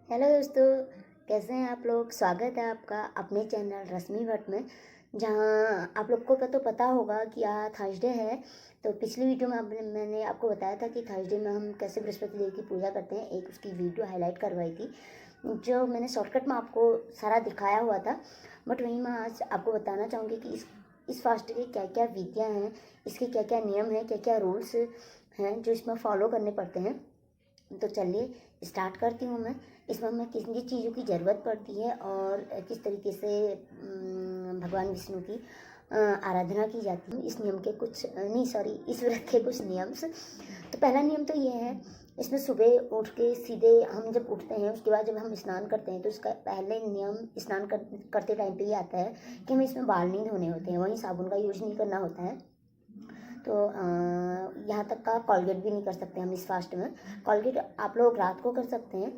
Hello दोस्तों, कैसे हैं आप लोग। स्वागत है आपका अपने चैनल रश्मि भट्ट में, जहां आप लोग को तो पता होगा कि आज थर्सडे है। तो पिछली वीडियो में मैंने आपको बताया था कि थर्सडे में हम कैसे बृहस्पति देव की पूजा करते हैं। एक उसकी वीडियो हाईलाइट करवाई थी, जो मैंने शॉर्टकट में आपको सारा दिखाया हुआ था। बट वहीं मैं आज आपको बताना चाहूँगी कि इस फास्ट के क्या क्या विधियाँ हैं, इसके क्या क्या नियम हैं, क्या क्या रूल्स हैं जो इसमें फॉलो करने पड़ते हैं। तो चलिए स्टार्ट करती हूँ मैं। इसमें हमें किन किन चीज़ों की ज़रूरत पड़ती है और किस तरीके से भगवान विष्णु की आराधना की जाती है। इस नियम के कुछ नहीं, सॉरी, इस व्रत के कुछ नियम्स। तो पहला नियम तो ये है, इसमें सुबह उठ के सीधे हम जब उठते हैं उसके बाद जब हम स्नान करते हैं तो इसका पहले नियम स्नान करते टाइम पे ये आता है कि हमें इसमें बाल नहीं धोने होते हैं, वहीं साबुन का यूज नहीं करना होता है। तो यहाँ तक का कॉलगेट भी नहीं कर सकते हम इस फास्ट में। कॉलगेट आप लोग रात को कर सकते हैं।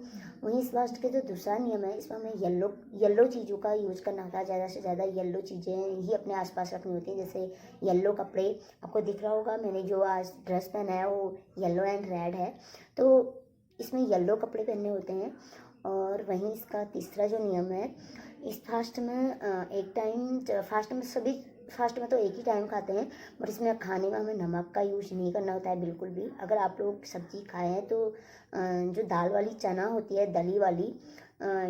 वहीं इस फास्ट के जो दूसरा नियम है, इसमें हमें येलो चीज़ों का यूज़ करना होता है। ज़्यादा से ज़्यादा येलो चीज़ें ही अपने आसपास रखनी होती हैं। जैसे येलो कपड़े, आपको दिख रहा होगा मैंने जो आज ड्रेस पहना है वो येलो एंड रेड है, तो इसमें येलो कपड़े पहनने होते हैं। और वहीं इसका तीसरा जो नियम है, इस फास्ट में एक टाइम फास्ट में सभी फास्ट में तो एक ही टाइम खाते हैं, बट इसमें खाने में हमें नमक का यूज नहीं करना होता है बिल्कुल भी। अगर आप लोग सब्जी खाए हैं तो जो दाल वाली चना होती है, दली वाली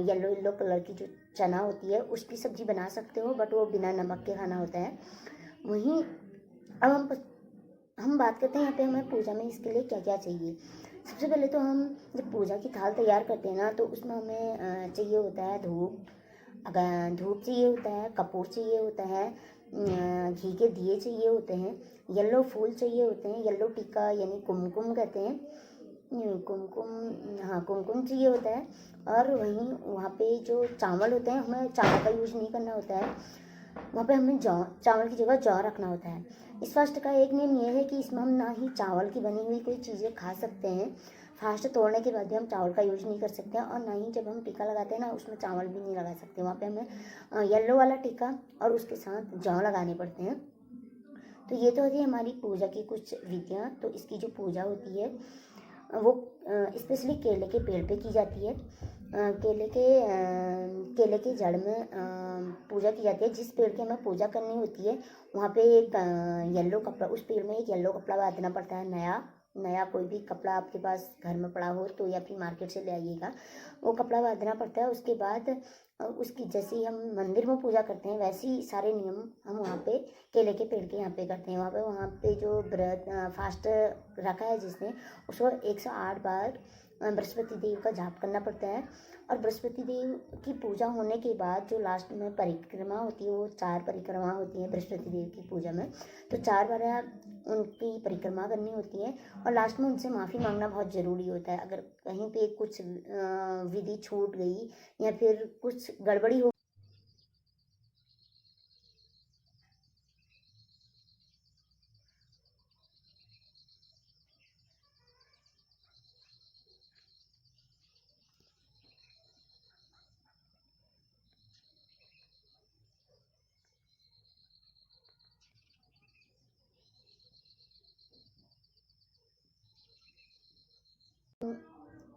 येलो येलो कलर की जो चना होती है उसकी सब्जी बना सकते हो, बट वो बिना नमक के खाना होता है। वहीं अब हम बात करते हैं यहाँ पे हमें पूजा में इसके लिए क्या क्या चाहिए। सबसे पहले तो हम जब पूजा की थाल तैयार करते हैं ना, तो उसमें हमें चाहिए होता है धूप। अगर धूप चाहिए होता है, कपूर चाहिए होता है, घी के दिए चाहिए होते हैं, येलो फूल चाहिए होते हैं, येलो टीका यानी कुमकुम कहते हैं, कुमकुम, हाँ कुमकुम चाहिए होता है। और वहीं वहाँ पे जो चावल होते हैं, हमें चावल का यूज नहीं करना होता है। वहाँ पे हमें जौ, चावल की जगह जौ रखना होता है। इस फास्ट का एक नियम ये है कि इसमें हम ना ही चावल की बनी हुई कोई चीज़ें खा सकते हैं। फास्ट तोड़ने के बाद भी हम चावल का यूज नहीं कर सकते हैं, और ना ही जब हम टीका लगाते हैं ना उसमें चावल भी नहीं लगा सकते। वहाँ पे हमें येलो वाला टीका और उसके साथ जौ लगाने पड़ते हैं। तो ये तो होती है हमारी पूजा की कुछ विधियाँ। तो इसकी जो पूजा होती है वो स्पेशली केले के पेड़ पे की जाती है। केले के जड़ में पूजा की जाती है। जिस पेड़ की हमें पूजा करनी होती है वहाँ पे एक येलो कपड़ा, उस पेड़ में एक येलो कपड़ा बांधना पड़ता है। नया नया कोई भी कपड़ा आपके पास घर में पड़ा हो तो, या फिर मार्केट से ले आइएगा, वो कपड़ा बांधना पड़ता है। उसके बाद उसकी जैसे ही हम मंदिर में पूजा करते हैं वैसे ही सारे नियम हम वहाँ पे केले के पेड़ के यहाँ पे करते हैं। वहाँ पे जो व्रत फास्ट रखा है जिसने, उसको 108 बार बृहस्पति देव का जाप करना पड़ता है। और बृहस्पति देव की पूजा होने के बाद जो लास्ट में परिक्रमा होती है, वो 4 परिक्रमा होती है बृहस्पति देव की पूजा में। तो 4 बार उनकी परिक्रमा करनी होती है, और लास्ट में उनसे माफ़ी मांगना बहुत ज़रूरी होता है। अगर कहीं पे कुछ विधि छूट गई या फिर कुछ गड़बड़ी हो।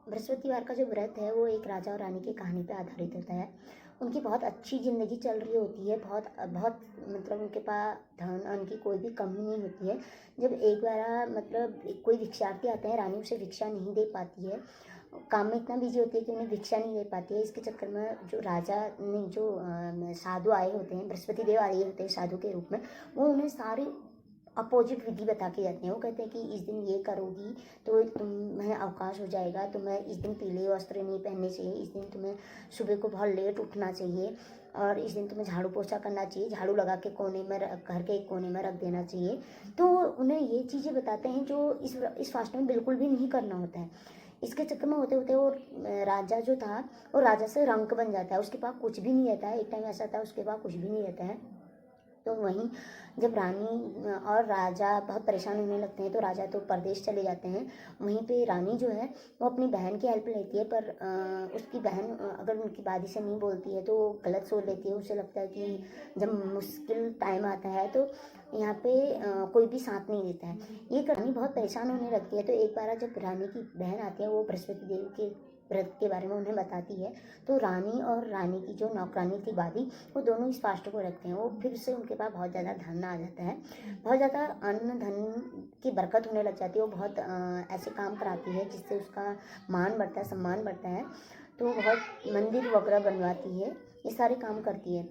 बृहस्पतिवार का जो व्रत है वो एक राजा और रानी की कहानी पे आधारित होता है। उनकी बहुत अच्छी ज़िंदगी चल रही होती है, बहुत बहुत मतलब उनके पास धन अन्न की कोई भी कमी नहीं होती है। जब एक बार मतलब कोई भिक्षार्थी आते हैं, रानी उसे भिक्षा नहीं दे पाती है, काम में इतना बिजी होती है कि उन्हें भिक्षा नहीं दे पाती है। इसके चक्कर में जो राजा ने जो साधु आए होते हैं, बृहस्पति देव आए होते हैं साधु के रूप में, वो उन्हें सारी अपोजिट विधि बता के जाते हैं। वो कहते हैं कि इस दिन ये करोगी तो तुम्हें अवकाश हो जाएगा, तुम्हें इस दिन पीले वस्त्र नहीं पहनने चाहिए, इस दिन तुम्हें सुबह को बहुत लेट उठना चाहिए, और इस दिन तुम्हें झाड़ू पोछा करना चाहिए, झाड़ू लगा के कोने में घर के एक कोने में रख देना चाहिए। तो उन्हें ये चीज़ें बताते हैं जो इस फास्ट में बिल्कुल भी नहीं करना होता है। इसके चक्कर में होते होते वो राजा जो था वो राजा से रंक बन जाता है, उसके पास कुछ भी नहीं रहता है। एक टाइम ऐसा था उसके पास कुछ भी नहीं रहता है। तो वहीं जब रानी और राजा बहुत परेशान होने लगते हैं तो राजा तो परदेश चले जाते हैं। वहीं पे रानी जो है वो अपनी बहन की हेल्प लेती है, पर उसकी बहन अगर उनकी बादी से नहीं बोलती है तो वो गलत सोच लेती है। उसे लगता है कि जब मुश्किल टाइम आता है तो यहाँ पे कोई भी साथ नहीं देता है। ये रानी बहुत परेशान होने लगती है। तो एक बार जब रानी की बहन आती है, वो बृहस्पति देव के व्रत के बारे में उन्हें बताती है। तो रानी और रानी की जो नौकरानी थी बादी, वो दोनों इस फास्ट को रखते हैं। वो फिर से उनके पास बहुत ज़्यादा धन आ जाता है, बहुत ज़्यादा अन्न धन की बरकत होने लग जाती है। वो बहुत ऐसे काम कराती है जिससे उसका मान बढ़ता है, सम्मान बढ़ता है। तो बहुत मंदिर वगैरह बनवाती है, ये सारे काम करती है।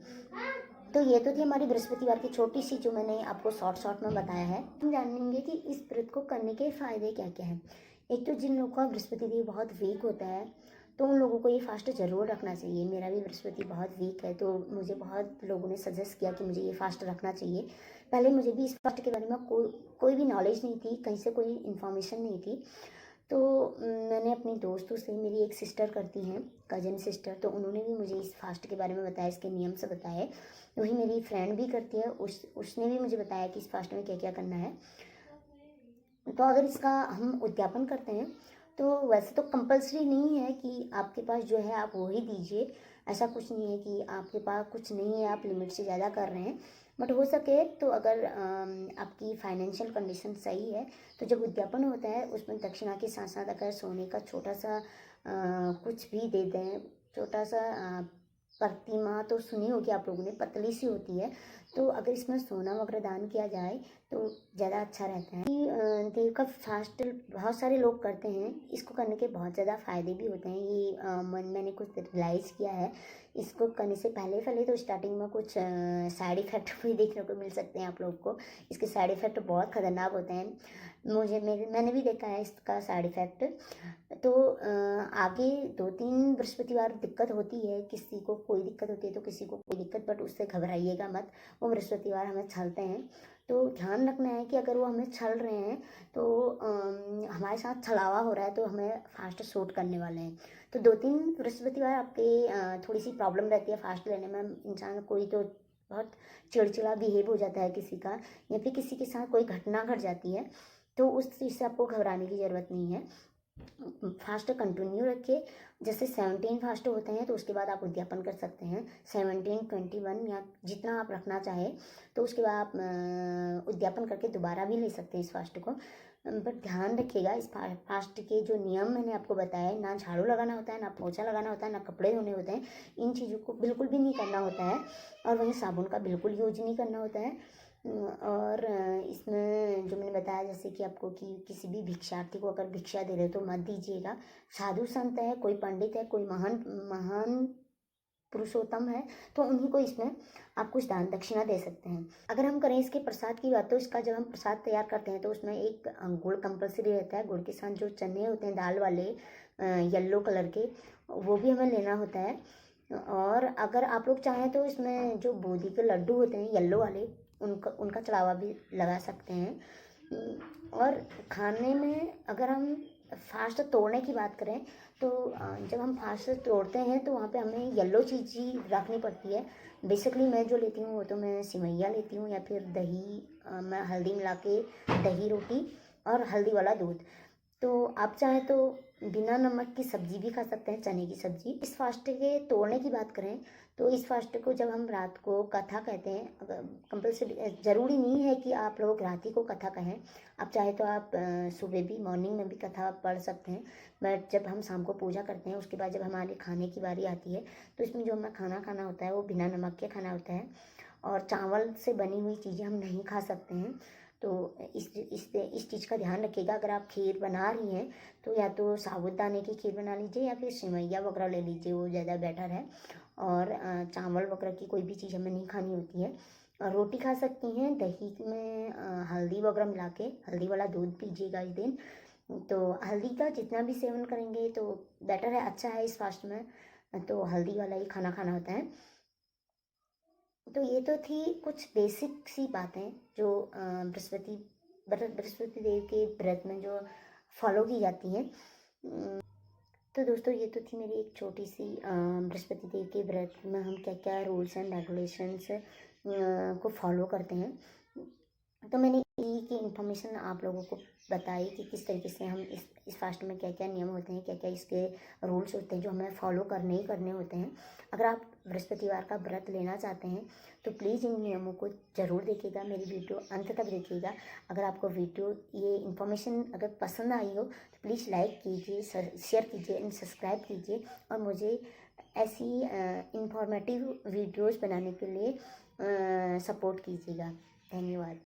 तो ये तो थी हमारी बृहस्पतिवार की छोटी सी, जो मैंने आपको शॉर्ट में बताया है। हम जानेंगे कि इस व्रत को करने के फ़ायदे क्या क्या हैं। एक तो जिन लोगों का बृहस्पति देव बहुत वीक होता है, तो उन लोगों को ये फास्ट ज़रूर रखना चाहिए। मेरा भी बृहस्पति बहुत वीक है, तो मुझे बहुत लोगों ने सजेस्ट किया कि मुझे ये फास्ट रखना चाहिए। पहले मुझे भी इस फास्ट के बारे में कोई भी नॉलेज नहीं थी, कहीं से कोई इन्फॉर्मेशन नहीं थी। तो मैंने अपनी दोस्तों से, मेरी एक सिस्टर करती हैं, कज़न सिस्टर, तो उन्होंने भी मुझे इस फास्ट के बारे में बताया, इसके नियम से बताए। वही मेरी फ्रेंड भी करती है, उसने भी मुझे बताया कि इस फास्ट में क्या क्या करना है। तो अगर इसका हम उद्यापन करते हैं तो वैसे तो कंपलसरी नहीं है कि आपके पास जो है आप वही दीजिए। ऐसा कुछ नहीं है कि आपके पास कुछ नहीं है, आप लिमिट से ज़्यादा कर रहे हैं। बट हो सके तो अगर आपकी फाइनेंशियल कंडीशन सही है, तो जब उद्यापन होता है उसमें दक्षिणा के साथ साथ अगर सोने का छोटा सा कुछ भी दे दें, छोटा सा प्रतिमा तो सुनी होगी आप लोगों ने, पतली सी होती है। तो अगर इसमें सोना वगैरह दान किया जाए तो ज़्यादा अच्छा रहता है। देव का फास्ट बहुत सारे लोग करते हैं, इसको करने के बहुत ज़्यादा फ़ायदे भी होते हैं। ये मैंने कुछ रियलाइज़ किया है। इसको करने से पहले पहले तो स्टार्टिंग में कुछ साइड इफ़ेक्ट भी देखने को मिल सकते हैं आप लोग को। इसके साइड इफ़ेक्ट बहुत ख़तरनाक होते हैं। मैंने भी देखा है इसका साइड इफ़ेक्ट। तो आगे 2-3 बृहस्पतिवार दिक्कत होती है, किसी को कोई दिक्कत होती है तो किसी को कोई दिक्कत, बट उससे घबराइएगा मत। वो बृहस्पतिवार हमें छलते हैं, तो ध्यान रखना है कि अगर वो हमें छल रहे हैं तो हमारे साथ छलावा हो रहा है, तो हमें फास्ट सूट करने वाले हैं। तो 2-3 बृहस्पतिवार आपके थोड़ी सी प्रॉब्लम रहती है फास्ट लेने में। इंसान कोई तो बहुत चिड़चिड़ा बिहेव हो जाता है किसी का, या फिर किसी के साथ कोई घटना घट जाती है, तो उस चीज़ से आपको घबराने की ज़रूरत नहीं है। फास्ट कंटिन्यू रखिए। जैसे 17 फास्ट होते हैं तो उसके बाद आप उद्यापन कर सकते हैं, 17, 21 या जितना आप रखना चाहें। तो उसके बाद आप उद्यापन करके दोबारा भी ले सकते हैं इस फास्ट को। बट ध्यान रखिएगा, इस फास्ट के जो नियम मैंने आपको बताया है, ना झाड़ू लगाना होता है, ना पोछा लगाना होता है, ना कपड़े धोने होते हैं। इन चीज़ों को बिल्कुल भी नहीं करना होता है। और वहीं साबुन का बिल्कुल यूज नहीं करना होता है। और इसमें जो मैंने बताया, जैसे कि आपको कि किसी भी भिक्षार्थी को अगर भिक्षा दे रहे हो तो मत दीजिएगा। साधु संत है, कोई पंडित है, कोई महान महान पुरुषोत्तम है, तो उन्हीं को इसमें आप कुछ दान दक्षिणा दे सकते हैं। अगर हम करें इसके प्रसाद की बात, तो इसका जब हम प्रसाद तैयार करते हैं तो उसमें एक गुड़ कंपलसरी रहता है। गुड़ के साथ जो चने होते हैं दाल वाले, येलो कलर के, वो भी हमें लेना होता है। और अगर आप लोग चाहें तो इसमें जो बूंदी के लड्डू होते हैं येलो वाले, उनका चढ़ावा भी लगा सकते हैं। और खाने में अगर हम फास्ट तोड़ने की बात करें तो जब हम फास्ट तोड़ते हैं तो वहाँ पे हमें येलो चीज़ ही रखनी पड़ती है। बेसिकली मैं जो लेती हूँ वो तो मैं सिवैया लेती हूँ, या फिर दही, मैं हल्दी मिला के दही रोटी और हल्दी वाला दूध। तो आप चाहें तो बिना नमक की सब्ज़ी भी खा सकते हैं, चने की सब्ज़ी। इस फास्ट के तोड़ने की बात करें तो इस फास्ट को जब हम रात को कथा कहते हैं, अगर कंपल्सरी ज़रूरी नहीं है कि आप लोग रात ही को कथा कहें। आप चाहे तो आप सुबह भी, मॉर्निंग में भी कथा पढ़ सकते हैं। बट जब हम शाम को पूजा करते हैं उसके बाद जब हमारे खाने की बारी आती है, तो इसमें जो हमें खाना खाना होता है वो बिना नमक के खाना होता है। और चावल से बनी हुई चीज़ें हम नहीं खा सकते हैं। तो इस चीज़ का ध्यान रखिएगा। अगर आप खीर बना रही हैं तो या तो साबूदाने की खीर बना लीजिए या फिर सेवैया वगैरह ले लीजिए, वो ज़्यादा बेटर है। और चावल वगैरह की कोई भी चीज़ हमें नहीं खानी होती है। और रोटी खा सकती हैं, दही में हल्दी वगैरह मिला के, हल्दी वाला दूध पीजिएगा इस दिन। तो हल्दी का जितना भी सेवन करेंगे तो बेटर है, अच्छा है इस फास्ट में। तो हल्दी वाला ही खाना खाना होता है। तो ये तो थी कुछ बेसिक सी बातें जो बृहस्पति देव के व्रत में जो फॉलो की जाती हैं। तो दोस्तों ये तो थी मेरी एक छोटी सी बृहस्पति देव के व्रत में हम क्या क्या रूल्स एंड रेगुलेशंस को फॉलो करते हैं। तो मैंने ये की इन्फॉर्मेशन आप लोगों को बताई कि किस तरीके से हम इस फास्ट में क्या क्या नियम होते हैं, क्या क्या इसके रूल्स होते हैं जो हमें फॉलो करने ही करने होते हैं। अगर आप बृहस्पतिवार का व्रत लेना चाहते हैं तो प्लीज़ इन नियमों को ज़रूर देखिएगा, मेरी वीडियो अंत तक देखिएगा। अगर आपको वीडियो ये इन्फॉर्मेशन अगर पसंद आई हो तो प्लीज़ लाइक कीजिए, शेयर कीजिए एंड सब्सक्राइब कीजिए, और मुझे ऐसी इंफॉर्मेटिव वीडियोस बनाने के लिए सपोर्ट कीजिएगा। धन्यवाद।